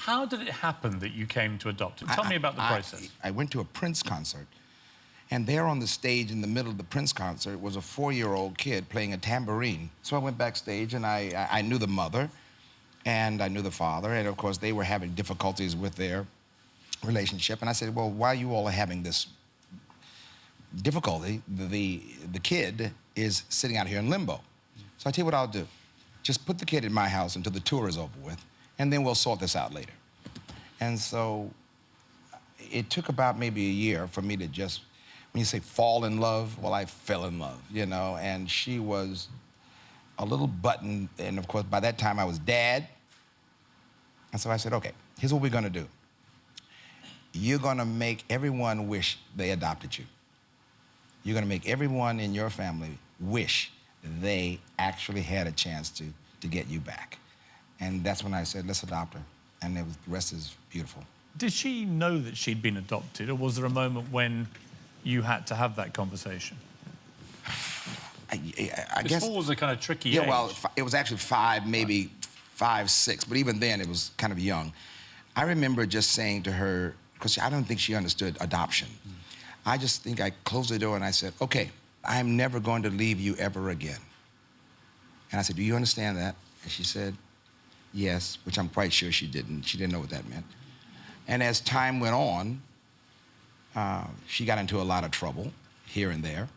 How did it happen that you came to adopt it? Tell me about the process. I went to a Prince concert, and there on the stage in the middle of the Prince concert was a 4-year-old kid playing a tambourine. So I went backstage, and I knew the mother, and I knew the father, and of course they were having difficulties with their relationship. And I said, well, while you all are having this difficulty, the kid is sitting out here in limbo. So I tell you what I'll do. Just put the kid in my house until the tour is over with, and then we'll sort this out later. And so it took about maybe a year for me to just, when you say fall in love, well, I fell in love, you know, and she was a little button, and of course, by that time I was dad. And so I said, okay, here's what we're gonna do. You're gonna make everyone wish they adopted you. You're gonna make everyone in your family wish they actually had a chance to get you back. And that's when I said, let's adopt her. And the rest is beautiful. Did she know that she'd been adopted, or was there a moment when you had to have that conversation? I guess... 4 was a kind of tricky age. Yeah, well, it was actually 5, maybe 5, 6, but even then it was kind of young. I remember just saying to her, because I don't think she understood adoption. I just think I closed the door and I said, okay, I'm never going to leave you ever again. And I said, do you understand that? And she said, yes, which I'm quite sure she didn't. She didn't know what that meant. And as time went on, she got into a lot of trouble here and there.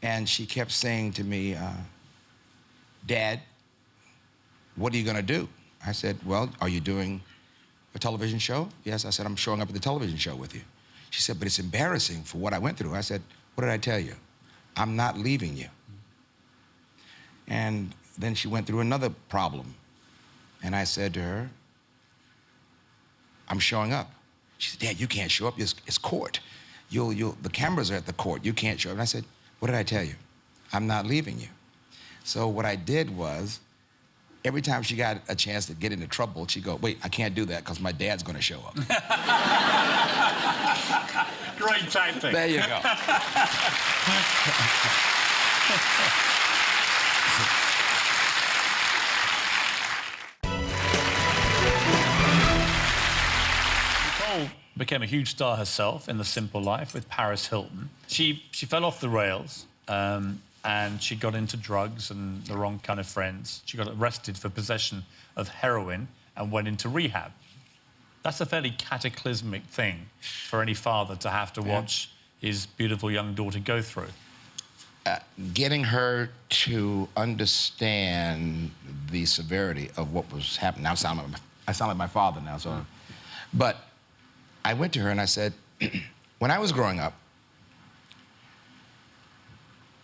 And she kept saying to me, Dad, what are you gonna do? I said, well, are you doing a television show? Yes, I said, I'm showing up at the television show with you. She said, but it's embarrassing for what I went through. I said, what did I tell you? I'm not leaving you. And then she went through another problem. And I said to her, I'm showing up. She said, Dad, you can't show up, it's court. The cameras are at the court, you can't show up. And I said, what did I tell you? I'm not leaving you. So what I did was, every time she got a chance to get into trouble, she'd go, wait, I can't do that because my dad's gonna show up. Great tactic. There you go. Nicole became a huge star herself in The Simple Life with Paris Hilton. She fell off the rails, and she got into drugs and the wrong kind of friends. She got arrested for possession of heroin and went into rehab. That's a fairly cataclysmic thing for any father to have to watch his beautiful young daughter go through. Getting her to understand the severity of what was happening. Now I sound like my father now, so. But I went to her and I said, when I was growing up,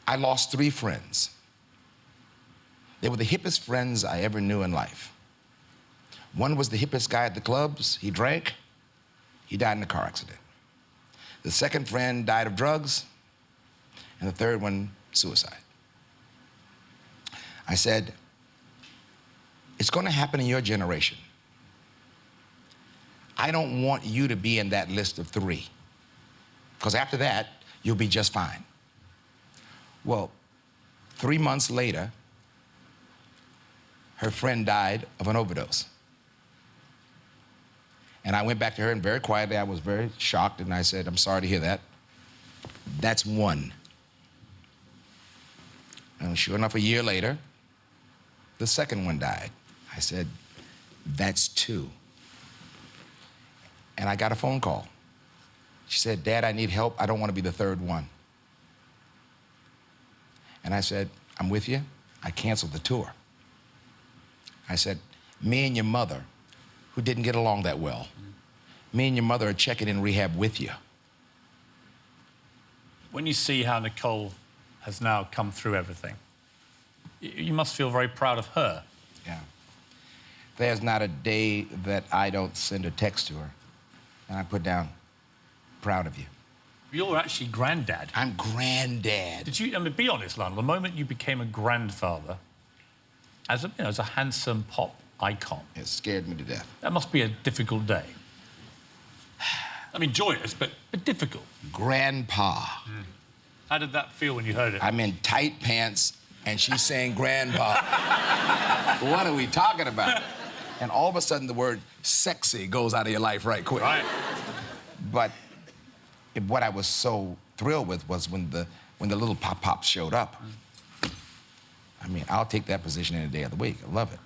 I lost 3 friends. They were the hippest friends I ever knew in life. One was the hippest guy at the clubs. He drank. He died in a car accident. The second friend died of drugs. And the third one, suicide. I said, it's going to happen in your generation. I don't want you to be in that list of 3. Because after that, you'll be just fine. Well, 3 months later, her friend died of an overdose. And I went back to her and very quietly, I was very shocked, and I said, I'm sorry to hear that. That's 1. And sure enough, a year later, the second one died. I said, that's 2. And I got a phone call. She said, Dad, I need help. I don't want to be the 3rd one. And I said, I'm with you. I canceled the tour. I said, me and your mother, who didn't get along that well, me and your mother are checking in rehab with you. When you see how Nicole has now come through everything, you must feel very proud of her. Yeah. There's not a day that I don't send a text to her and I put down, proud of you. You're actually granddad. I'm granddad. Did you, I mean, be honest, Lionel, the moment you became a grandfather, as a, as a handsome pop icon... It scared me to death. That must be a difficult day. I mean, joyous, but difficult. Grandpa. How did that feel when you heard it? I'm in tight pants, and she's saying grandpa. What are we talking about? And all of a sudden, the word sexy goes out of your life right quick. Right. But what I was so thrilled with was when the little pop-pops showed up. I mean, I'll take that position any day of the week. I love it.